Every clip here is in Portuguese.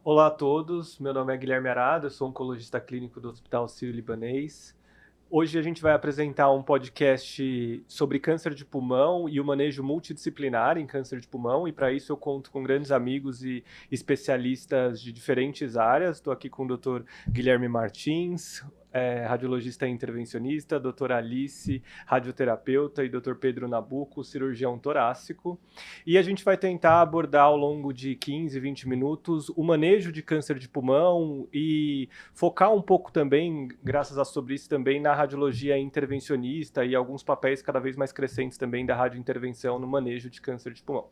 Olá a todos, meu nome é Guilherme Arada, eu sou oncologista clínico do Hospital Sírio-Libanês. Hoje a gente vai apresentar um podcast sobre câncer de pulmão e o manejo multidisciplinar em câncer de pulmão, e para isso eu conto com grandes amigos e especialistas de diferentes áreas. Estou aqui com o Dr. Guilherme Martins, radiologista intervencionista, doutora Alice, radioterapeuta, e Dr. Pedro Nabuco, cirurgião torácico. E a gente vai tentar abordar ao longo de 15, 20 minutos o manejo de câncer de pulmão e focar um pouco também, graças a sobre isso também, na radiologia intervencionista e alguns papéis cada vez mais crescentes também da radiointervenção no manejo de câncer de pulmão.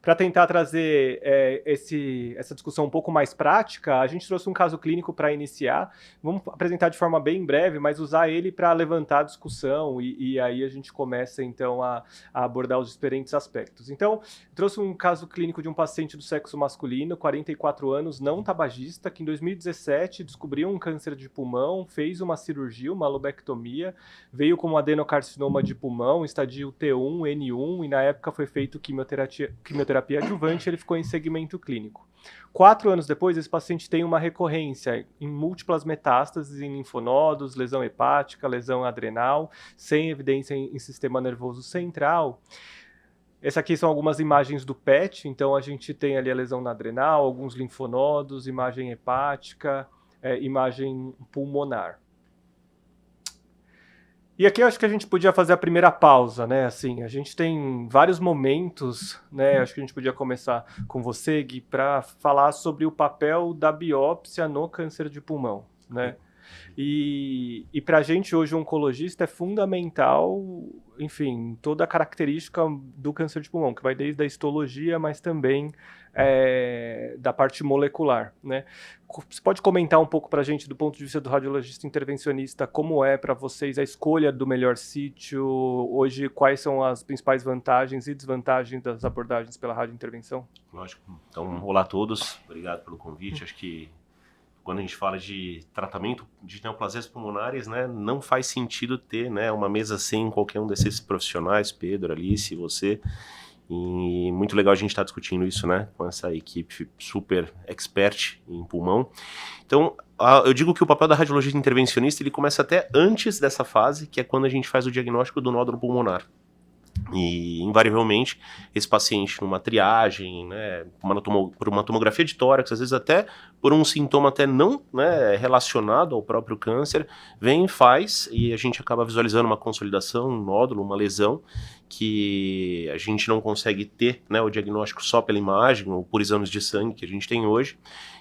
Para tentar trazer essa discussão um pouco mais prática, a gente trouxe um caso clínico para iniciar. Vamos apresentar de forma bem breve, mas usar ele para levantar a discussão e aí a gente começa então a abordar os diferentes aspectos. Então, trouxe um caso clínico de um paciente do sexo masculino, 44 anos, não tabagista, que em 2017 descobriu um câncer de pulmão, fez uma cirurgia, uma lobectomia, veio com um adenocarcinoma de pulmão, estadio T1, N1, e na época foi feito quimioterapia adjuvante, ele ficou em segmento clínico. 4 anos depois, esse paciente tem uma recorrência em múltiplas metástases em linfonodos, lesão hepática, lesão adrenal, sem evidência em sistema nervoso central. Essas aqui são algumas imagens do PET, então a gente tem ali a lesão na adrenal, alguns linfonodos, imagem hepática, imagem pulmonar. E aqui eu acho que a gente podia fazer a primeira pausa, né? Assim, a gente tem vários momentos, né? Acho que a gente podia começar com você, Gui, para falar sobre o papel da biópsia no câncer de pulmão, né? E para a gente hoje, o oncologista, é fundamental, enfim, toda a característica do câncer de pulmão, que vai desde a histologia, mas também da parte molecular, né? Você pode comentar um pouco para a gente, do ponto de vista do radiologista intervencionista, como é para vocês a escolha do melhor sítio? Hoje, quais são as principais vantagens e desvantagens das abordagens pela radiointervenção? Lógico. Então, olá a todos. Obrigado pelo convite. Acho que quando a gente fala de tratamento de neoplasias pulmonares, né, não faz sentido ter, né, uma mesa sem qualquer um desses profissionais, Pedro, Alice, você. E muito legal a gente estar discutindo isso, né, com essa equipe super expert em pulmão. Então, eu digo que o papel da radiologia intervencionista ele começa até antes dessa fase, que é quando a gente faz o diagnóstico do nódulo pulmonar. E, invariavelmente, esse paciente numa triagem, né, por uma tomografia de tórax, às vezes até por um sintoma até não, né, relacionado ao próprio câncer, vem e faz, e a gente acaba visualizando uma consolidação, um nódulo, uma lesão, que a gente não consegue ter, né, o diagnóstico só pela imagem ou por exames de sangue que a gente tem hoje.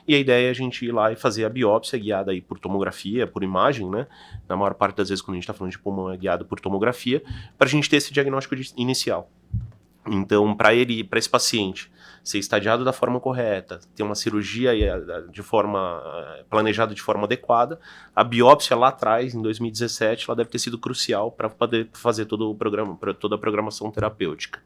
E a ideia é a gente ir lá e fazer a biópsia guiada aí por tomografia, por imagem, né? Na maior parte das vezes quando a gente está falando de pulmão é guiado por tomografia, para a gente ter esse diagnóstico inicial. Então, para esse paciente ser estadiado da forma correta, ter uma cirurgia planejada de forma adequada, a biópsia lá atrás, em 2017, ela deve ter sido crucial para poder fazer todo o programa, toda a programação terapêutica.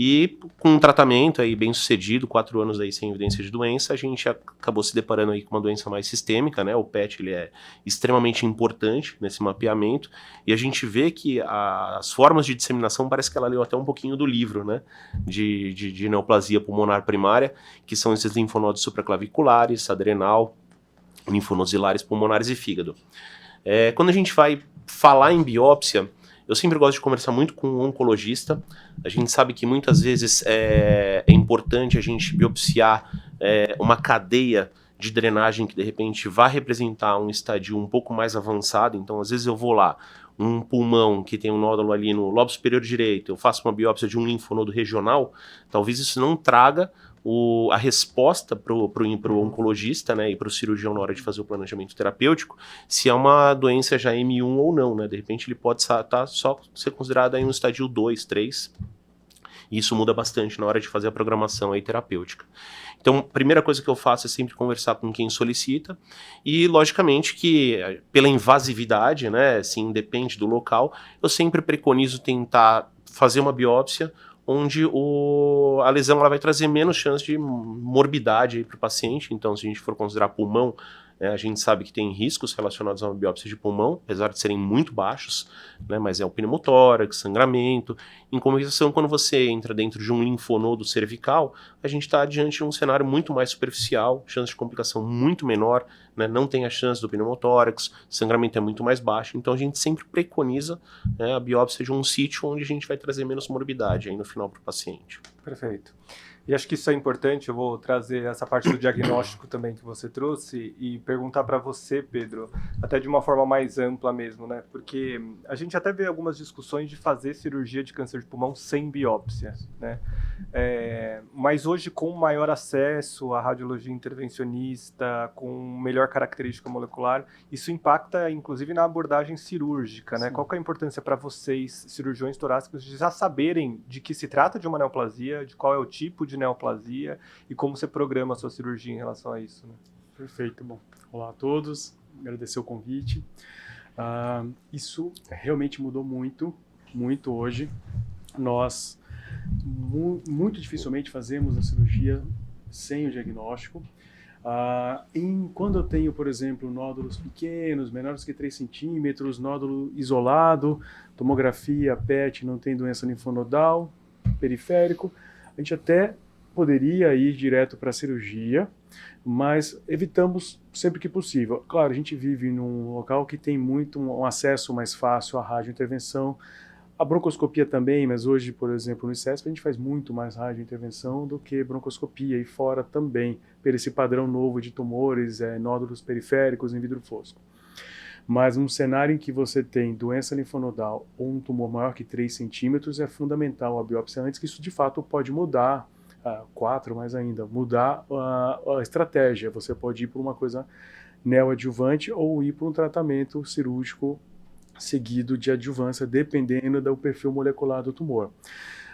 E com um tratamento aí bem sucedido, 4 anos aí sem evidência de doença, a gente acabou se deparando aí com uma doença mais sistêmica, né? O PET ele é extremamente importante nesse mapeamento, e a gente vê que as formas de disseminação, parece que ela leu até um pouquinho do livro, né? De neoplasia pulmonar primária, que são esses linfonodos supraclaviculares, adrenal, linfonodos hilares pulmonares e fígado. Quando a gente vai falar em biópsia, eu sempre gosto de conversar muito com um oncologista. A gente sabe que muitas vezes é importante a gente biopsiar uma cadeia de drenagem que de repente vai representar um estadio um pouco mais avançado. Então, às vezes eu vou lá, um pulmão que tem um nódulo ali no lobo superior direito, eu faço uma biópsia de um linfonodo regional, talvez isso não traga a resposta para o oncologista, né, e para o cirurgião na hora de fazer o planejamento terapêutico, se é uma doença já M1 ou não, né? De repente ele pode só ser considerado aí um estadio 2, 3, e isso muda bastante na hora de fazer a programação aí terapêutica. Então, a primeira coisa que eu faço é sempre conversar com quem solicita, e logicamente que pela invasividade, né, assim, depende do local, eu sempre preconizo tentar fazer uma biópsia onde a lesão ela vai trazer menos chance de morbidade para o paciente. Então, se a gente for considerar pulmão, A gente sabe que tem riscos relacionados a uma biópsia de pulmão, apesar de serem muito baixos, né, mas é o pneumotórax, sangramento. Em compensação, quando você entra dentro de um linfonodo cervical, a gente está diante de um cenário muito mais superficial, chance de complicação muito menor, né, não tem a chance do pneumotórax, sangramento é muito mais baixo, então a gente sempre preconiza, né, a biópsia de um sítio onde a gente vai trazer menos morbidade aí no final para o paciente. Perfeito. E acho que isso é importante, eu vou trazer essa parte do diagnóstico também que você trouxe e perguntar para você, Pedro, até de uma forma mais ampla mesmo, né? Porque a gente até vê algumas discussões de fazer cirurgia de câncer de pulmão sem biópsia, né? Mas hoje, com maior acesso à radiologia intervencionista, com melhor característica molecular, isso impacta, inclusive, na abordagem cirúrgica, né? Qual que é a importância para vocês, cirurgiões torácicos, de já saberem de que se trata de uma neoplasia, de qual é o tipo de neoplasia e como você programa a sua cirurgia em relação a isso, né? Perfeito. Bom, olá a todos, agradecer o convite. Isso realmente mudou muito hoje. Nós muito dificilmente fazemos a cirurgia sem o diagnóstico. Quando eu tenho, por exemplo, nódulos pequenos, menores que 3 centímetros, nódulo isolado, tomografia, PET, não tem doença linfonodal, periférico, a gente até poderia ir direto para a cirurgia, mas evitamos sempre que possível. Claro, a gente vive num local que tem muito um acesso mais fácil à radiointervenção, a broncoscopia também, mas hoje, por exemplo, no ICESP a gente faz muito mais radiointervenção do que broncoscopia, e fora também, por esse padrão novo de tumores, nódulos periféricos em vidro fosco. Mas num cenário em que você tem doença linfonodal ou um tumor maior que 3 centímetros, é fundamental a biópsia antes, que isso de fato pode mudar, 4 mais ainda, mudar a estratégia. Você pode ir por uma coisa neoadjuvante ou ir por um tratamento cirúrgico seguido de adjuvância, dependendo do perfil molecular do tumor.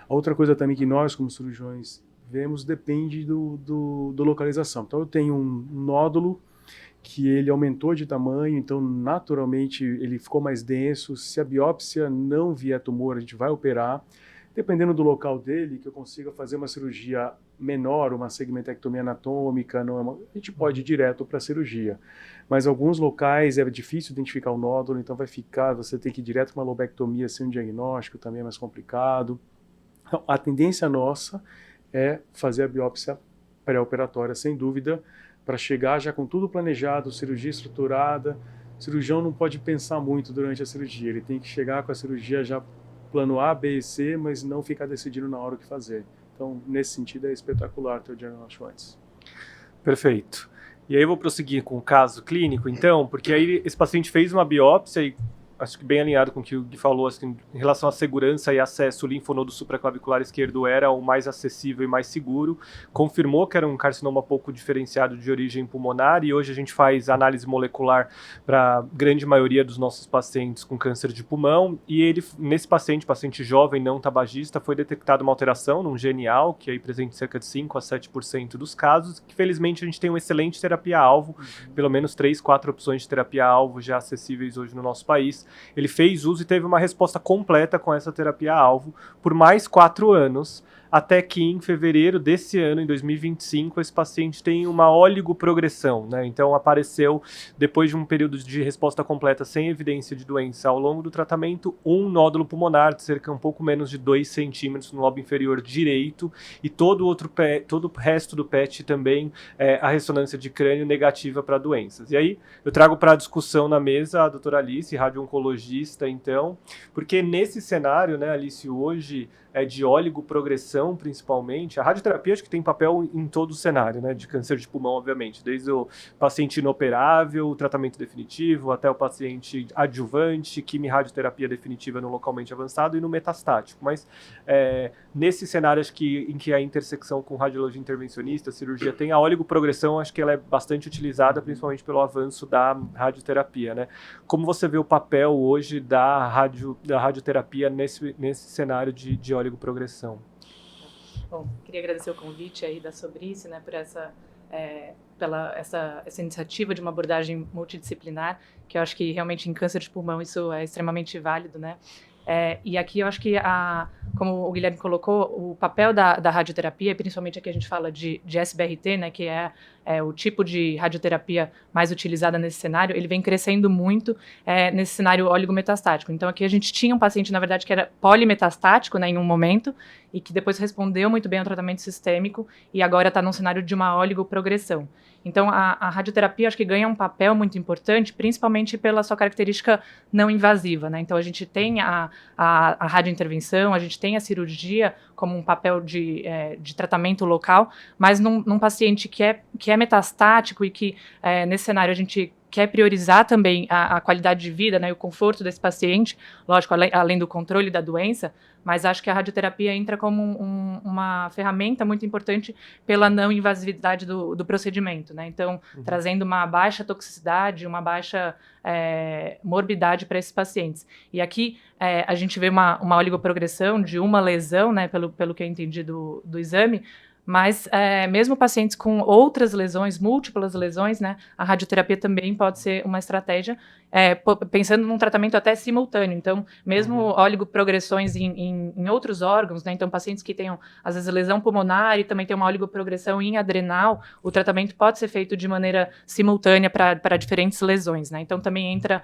A outra coisa também que nós, como cirurgiões, vemos depende do localização. Então eu tenho um nódulo que ele aumentou de tamanho, então naturalmente ele ficou mais denso. Se a biópsia não vier tumor, a gente vai operar. Dependendo do local dele, que eu consiga fazer uma cirurgia menor, uma segmentectomia anatômica, a gente pode ir direto para a cirurgia. Mas alguns locais é difícil identificar o nódulo, então você tem que ir direto para uma lobectomia sem um diagnóstico, também é mais complicado. Então, a tendência nossa é fazer a biópsia pré-operatória, sem dúvida, para chegar já com tudo planejado, cirurgia estruturada. O cirurgião não pode pensar muito durante a cirurgia, ele tem que chegar com a cirurgia já plano A, B e C, mas não ficar decidindo na hora o que fazer. Então, nesse sentido, é espetacular ter o diagnóstico antes. Perfeito. E aí eu vou prosseguir com o caso clínico, então, porque aí esse paciente fez uma biópsia e acho que bem alinhado com o que o Gui falou, assim, em relação à segurança e acesso, o linfonodo supraclavicular esquerdo era o mais acessível e mais seguro, confirmou que era um carcinoma pouco diferenciado de origem pulmonar, e hoje a gente faz análise molecular para a grande maioria dos nossos pacientes com câncer de pulmão, e ele, nesse paciente jovem, não tabagista, foi detectada uma alteração num GNAL, que é presente em cerca de 5 a 7% dos casos, que felizmente a gente tem uma excelente terapia-alvo, pelo menos 3, 4 opções de terapia-alvo já acessíveis hoje no nosso país. Ele fez uso e teve uma resposta completa com essa terapia-alvo por mais 4 anos, até que em fevereiro desse ano, em 2025, esse paciente tem uma oligoprogressão, né? Então apareceu, depois de um período de resposta completa sem evidência de doença ao longo do tratamento, um nódulo pulmonar de cerca um pouco menos de 2 centímetros no lobo inferior direito, e todo o resto do PET também, a ressonância de crânio negativa para doenças. E aí eu trago para a discussão na mesa a doutora Alice, radio-oncologista, então, porque nesse cenário, né, Alice, hoje de oligoprogressão, principalmente. A radioterapia acho que tem papel em todo o cenário, né, de câncer de pulmão, obviamente, desde o paciente inoperável, o tratamento definitivo, até o paciente adjuvante, quimio-radioterapia definitiva no localmente avançado e no metastático. Mas nesse cenário, acho que em que a intersecção com radiologia intervencionista, cirurgia, tem a oligoprogressão, acho que ela é bastante utilizada, principalmente pelo avanço da radioterapia, né? Como você vê o papel hoje da radioterapia nesse cenário de oligoprogressão? Bom, queria agradecer o convite aí da Sobrice, né, por essa iniciativa de uma abordagem multidisciplinar, que eu acho que realmente em câncer de pulmão isso é extremamente válido, né? E aqui eu acho que, como o Guilherme colocou, o papel da radioterapia, principalmente aqui a gente fala de SBRT, né, que é o tipo de radioterapia mais utilizada nesse cenário, ele vem crescendo muito nesse cenário oligometastático. Então, aqui a gente tinha um paciente, na verdade, que era polimetastático, né, em um momento, e que depois respondeu muito bem ao tratamento sistêmico, e agora está num cenário de uma oligoprogressão. Então, a radioterapia acho que ganha um papel muito importante, principalmente pela sua característica não invasiva, né? Então, a gente tem a radiointervenção, a gente tem a cirurgia como um papel de tratamento local, mas num paciente que é metastático e que, nesse cenário, a gente quer priorizar também a qualidade de vida, né, e o conforto desse paciente, lógico, além do controle da doença, mas acho que a radioterapia entra como uma ferramenta muito importante pela não invasividade do procedimento, né? Então, trazendo uma baixa toxicidade, uma baixa morbidade para esses pacientes. E aqui a gente vê uma oligoprogressão de uma lesão, né, pelo que eu entendi do exame, mas mesmo pacientes com outras lesões, múltiplas lesões, né, a radioterapia também pode ser uma estratégia, pensando num tratamento até simultâneo. Então, mesmo oligoprogressões em outros órgãos, né, então pacientes que tenham, às vezes, lesão pulmonar e também tem uma oligoprogressão em adrenal, o tratamento pode ser feito de maneira simultânea para diferentes lesões, né? Então, também entra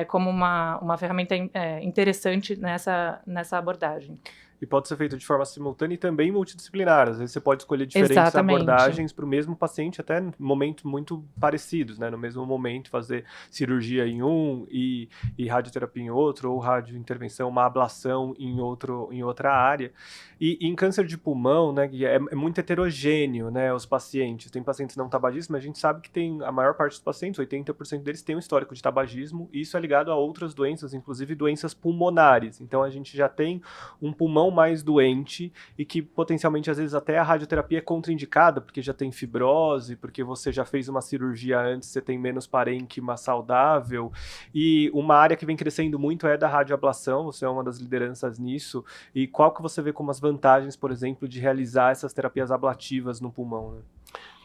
como uma ferramenta interessante nessa abordagem. E pode ser feito de forma simultânea e também multidisciplinar. Às vezes você pode escolher diferentes Exatamente. abordagens para o mesmo paciente, até em momentos muito parecidos, né? No mesmo momento, fazer cirurgia em um e radioterapia em outro, ou radiointervenção, uma ablação em outra área. E em câncer de pulmão, né, é muito heterogêneo, né, os pacientes. Tem pacientes não tabagistas, mas a gente sabe que tem a maior parte dos pacientes, 80% deles, tem um histórico de tabagismo, e isso é ligado a outras doenças, inclusive doenças pulmonares. Então a gente já tem um pulmão mais doente e que potencialmente às vezes até a radioterapia é contraindicada porque já tem fibrose, porque você já fez uma cirurgia antes, você tem menos parênquima saudável. E uma área que vem crescendo muito é da radioablação, você é uma das lideranças nisso. E qual que você vê como as vantagens, por exemplo, de realizar essas terapias ablativas no pulmão, né?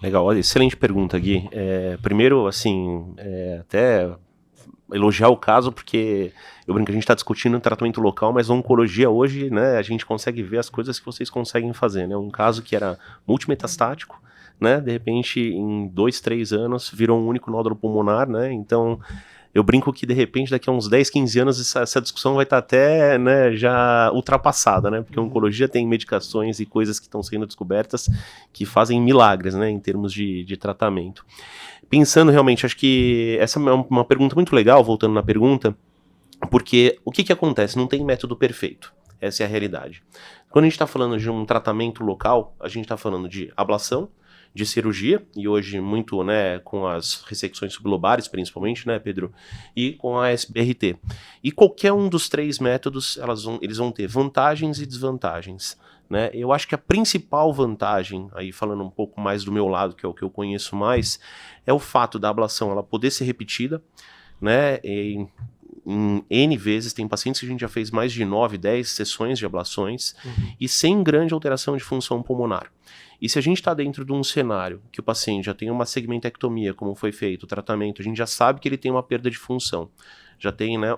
Legal, olha, excelente pergunta, Gui. Primeiro, assim, até elogiar o caso, porque eu brinco que a gente está discutindo tratamento local, mas a oncologia hoje, né, a gente consegue ver as coisas que vocês conseguem fazer, né? Um caso que era multimetastático, né, de repente em 2, 3 anos virou um único nódulo pulmonar, né? Então eu brinco que de repente daqui a uns 10, 15 anos essa discussão vai estar até, né, já ultrapassada, né? Porque a oncologia tem medicações e coisas que estão sendo descobertas que fazem milagres, né, em termos de tratamento. Pensando realmente, acho que essa é uma pergunta muito legal, voltando na pergunta, porque o que acontece? Não tem método perfeito, essa é a realidade. Quando a gente está falando de um tratamento local, a gente está falando de ablação, de cirurgia, e hoje muito, né, com as ressecções sublobares, principalmente, né, Pedro, e com a SBRT. E qualquer um dos 3 métodos, eles vão ter vantagens e desvantagens, né? Eu acho que a principal vantagem, aí falando um pouco mais do meu lado, que é o que eu conheço mais, é o fato da ablação ela poder ser repetida, né, em N vezes. Tem pacientes que a gente já fez mais de 9, 10 sessões de ablações e sem grande alteração de função pulmonar. E se a gente está dentro de um cenário que o paciente já tem uma segmentectomia, como foi feito o tratamento, a gente já sabe que ele tem uma perda de função, já tem, né,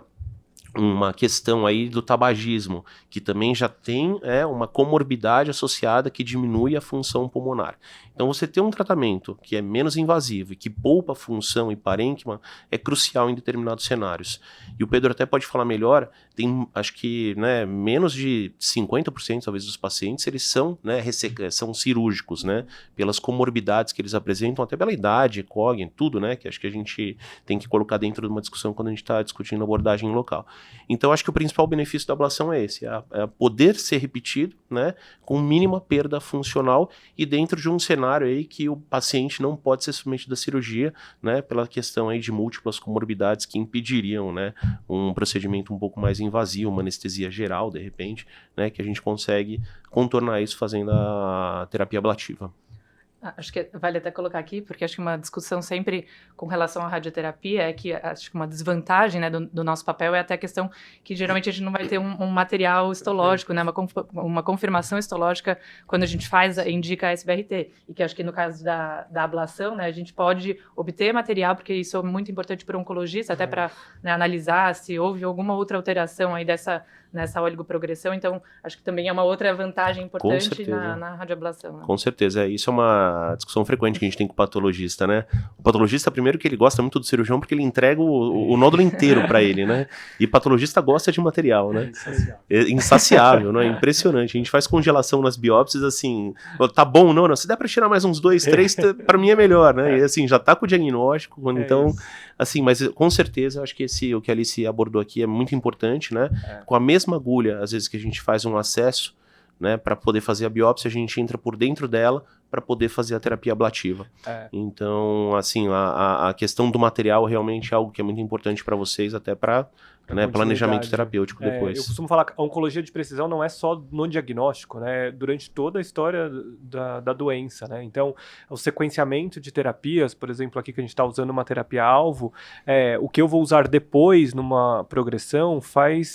uma questão aí do tabagismo, que também já tem uma comorbidade associada que diminui a função pulmonar. Então você ter um tratamento que é menos invasivo e que poupa função e parênquima é crucial em determinados cenários. E o Pedro até pode falar melhor, tem, acho que, né, menos de 50% talvez dos pacientes, eles são, né, são cirúrgicos, né, pelas comorbidades que eles apresentam, até pela idade, ECOG, tudo, né, que acho que a gente tem que colocar dentro de uma discussão quando a gente está discutindo abordagem local. Então, acho que o principal benefício da ablação é esse, é poder ser repetido, né, com mínima perda funcional e dentro de um cenário aí que o paciente não pode ser submetido à cirurgia, né, pela questão aí de múltiplas comorbidades que impediriam, né, um procedimento um pouco mais invasivo, uma anestesia geral, de repente, né, que a gente consegue contornar isso fazendo a terapia ablativa. Acho que vale até colocar aqui, porque acho que uma discussão sempre com relação à radioterapia é que acho que uma desvantagem, né, do nosso papel é até a questão que geralmente a gente não vai ter um material histológico, né, uma confirmação histológica quando a gente indica a SBRT. E que acho que no caso da ablação, né, a gente pode obter material, porque isso é muito importante para o oncologista, até para, né, analisar se houve alguma outra alteração aí nessa oligoprogressão, então acho que também é uma outra vantagem importante certeza. na radioablação. Né? Com certeza, isso é uma discussão frequente que a gente tem com o patologista, né? O patologista, primeiro que ele gosta muito do cirurgião porque ele entrega o nódulo inteiro para ele, né? E o patologista gosta de material, né? É insaciável, né? Impressionante. A gente faz congelação nas biópsias, assim, tá bom, não, se der para tirar mais uns 2, 3, para mim é melhor, né? E assim, já tá com o diagnóstico, então, assim, mas com certeza, eu acho que o que a Alice abordou aqui é muito importante, né? Com a mesma agulha, às vezes que a gente faz um acesso, né, para poder fazer a biópsia, a gente entra por dentro dela para poder fazer a terapia ablativa. Então, assim, a questão do material realmente é algo que é muito importante para vocês, até para planejamento terapêutico depois. Eu costumo falar que a oncologia de precisão não é só no diagnóstico, né? Durante toda a história da doença, né? Então, o sequenciamento de terapias, por exemplo, aqui que a gente está usando uma terapia-alvo, o que eu vou usar depois numa progressão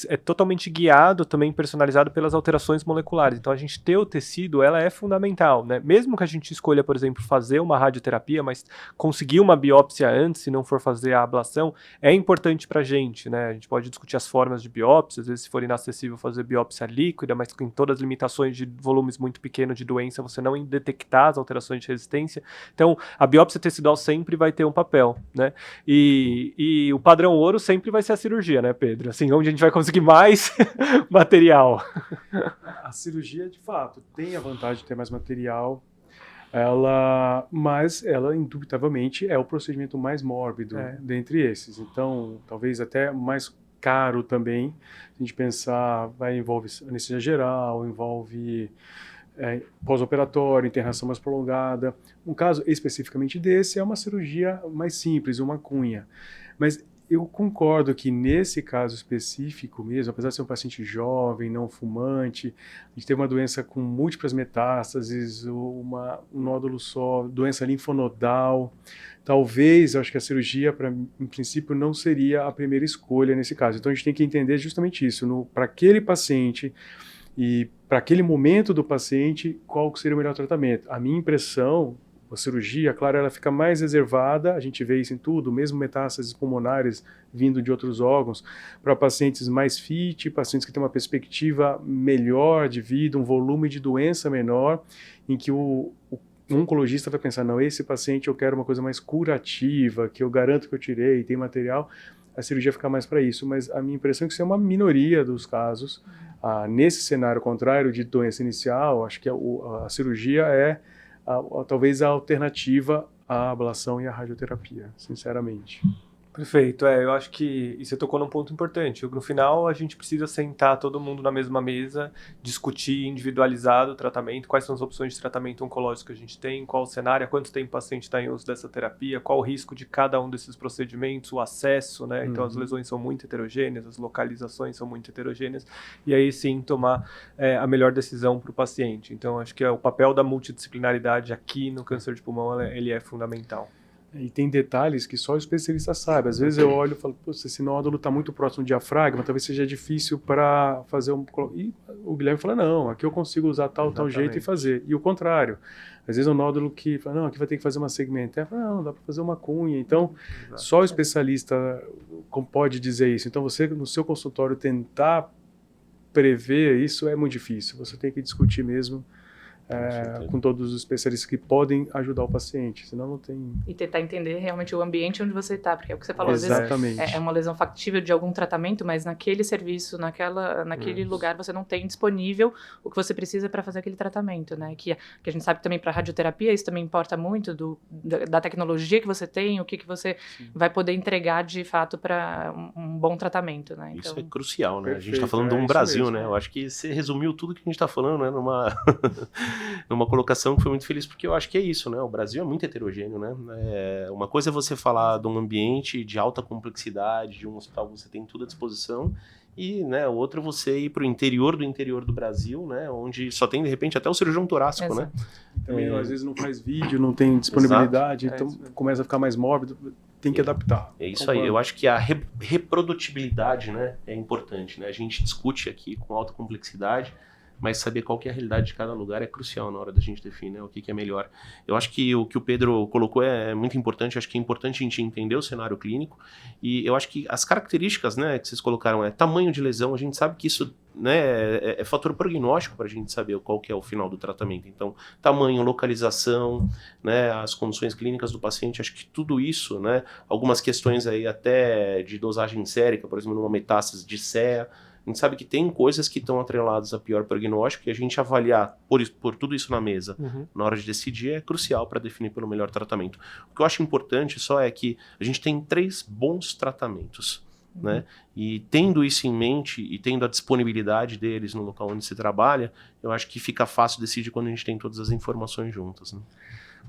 é totalmente guiado, também personalizado pelas alterações moleculares. Então, a gente ter o tecido, ela é fundamental, né? Mesmo que a gente escolha, por exemplo, fazer uma radioterapia, mas conseguir uma biópsia antes, se não for fazer a ablação, é importante para a gente, né? A gente pode discutir as formas de biópsia, às vezes se for inacessível fazer biópsia líquida, mas com todas as limitações de volumes muito pequenos de doença, você não detectar as alterações de resistência. Então, a biópsia tecidual sempre vai ter um papel, né? E o padrão ouro sempre vai ser a cirurgia, né, Pedro? Assim, onde a gente vai conseguir mais material. A cirurgia, de fato, tem a vantagem de ter mais material, mas ela, indubitavelmente, é o procedimento mais mórbido dentre esses. Então, talvez até mais caro também. Se a gente pensar, envolve anestesia geral, envolve pós-operatório, internação mais prolongada. Um caso especificamente desse é uma cirurgia mais simples, uma cunha. Mas eu concordo que nesse caso específico mesmo, apesar de ser um paciente jovem, não fumante, a gente tem uma doença com múltiplas metástases, um nódulo só, doença linfonodal, talvez, eu acho que a cirurgia, em princípio, não seria a primeira escolha nesse caso. Então a gente tem que entender justamente isso, para aquele paciente e para aquele momento do paciente, qual seria o melhor tratamento. A minha impressão, a cirurgia, claro, ela fica mais reservada, a gente vê isso em tudo, mesmo metástases pulmonares vindo de outros órgãos, para pacientes mais fit, pacientes que têm uma perspectiva melhor de vida, um volume de doença menor, em que o oncologista vai pensar, não, esse paciente eu quero uma coisa mais curativa, que eu garanto que eu tirei, tem material, a cirurgia fica mais para isso, mas a minha impressão é que isso é uma minoria dos casos. Nesse cenário contrário de doença inicial, acho que a cirurgia é talvez a alternativa à ablação e à radioterapia, sinceramente. Perfeito, eu acho que você tocou num ponto importante. No final, a gente precisa sentar todo mundo na mesma mesa, discutir individualizado o tratamento, quais são as opções de tratamento oncológico que a gente tem, qual o cenário, há quanto tempo o paciente está em uso dessa terapia, qual o risco de cada um desses procedimentos, o acesso, né? Então, as lesões são muito heterogêneas, as localizações são muito heterogêneas, e aí sim tomar a melhor decisão para o paciente. Então, acho que o papel da multidisciplinaridade aqui no câncer de pulmão, ele é fundamental. E tem detalhes que só o especialista sabe. Às vezes eu olho e falo, esse nódulo está muito próximo do diafragma, talvez seja difícil para fazer um... E o Guilherme fala, não, aqui eu consigo usar tal jeito e fazer. E o contrário. Às vezes o nódulo que fala, não, aqui vai ter que fazer uma segmentar. Não, dá para fazer uma cunha. Então, só o especialista pode dizer isso. Então, você, no seu consultório, tentar prever isso é muito difícil. Você tem que discutir mesmo com todos os especialistas que podem ajudar o paciente, senão não tem... E tentar entender realmente o ambiente onde você está, porque é o que você falou, Exatamente. Às vezes é uma lesão factível de algum tratamento, mas naquele serviço, naquele lugar, você não tem disponível o que você precisa para fazer aquele tratamento, né? Que a gente sabe que também para radioterapia isso também importa muito da tecnologia que você tem, o que você vai poder entregar de fato para um bom tratamento, né? Então, isso é crucial, né? Perfeito, a gente está falando de um Brasil, mesmo, né? Eu acho que você resumiu tudo que a gente está falando, né? Numa colocação que foi muito feliz, porque eu acho que é isso, né? O Brasil é muito heterogêneo, né? Uma coisa é você falar de um ambiente de alta complexidade, de um hospital que você tem tudo à disposição, e, né, outra é você ir para o interior do Brasil, né? Onde só tem, de repente, até o cirurgião torácico, né? E também, às vezes, não faz vídeo, não tem disponibilidade, então começa a ficar mais mórbido, tem que adaptar. É isso aí, eu acho que a reprodutibilidade, né, é importante, né? A gente discute aqui com alta complexidade, mas saber qual que é a realidade de cada lugar é crucial na hora da gente definir, né, o que é melhor. Eu acho que o que o Pedro colocou é muito importante, acho que é importante a gente entender o cenário clínico, e eu acho que as características, né, que vocês colocaram, tamanho de lesão, a gente sabe que isso, né, é fator prognóstico para a gente saber qual que é o final do tratamento. Então, tamanho, localização, né, as condições clínicas do paciente, acho que tudo isso, né, algumas questões aí até de dosagem sérica, por exemplo, numa metástase de CEA, a gente sabe que tem coisas que estão atreladas a pior prognóstico, e a gente avaliar por tudo isso na mesa, na hora de decidir, é crucial para definir pelo melhor tratamento. O que eu acho importante só é que a gente tem 3 bons tratamentos, né? E tendo isso em mente e tendo a disponibilidade deles no local onde se trabalha, eu acho que fica fácil decidir quando a gente tem todas as informações juntas, né?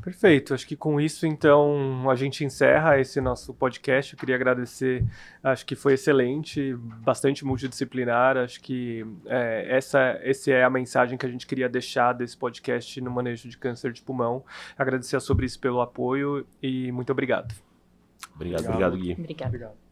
Perfeito, acho que com isso então a gente encerra esse nosso podcast. Eu queria agradecer, acho que foi excelente, bastante multidisciplinar, acho que essa é a mensagem que a gente queria deixar desse podcast no manejo de câncer de pulmão. Agradecer a Sobre Isso pelo apoio e muito obrigado. Obrigado, Gui. Obrigada. Obrigado.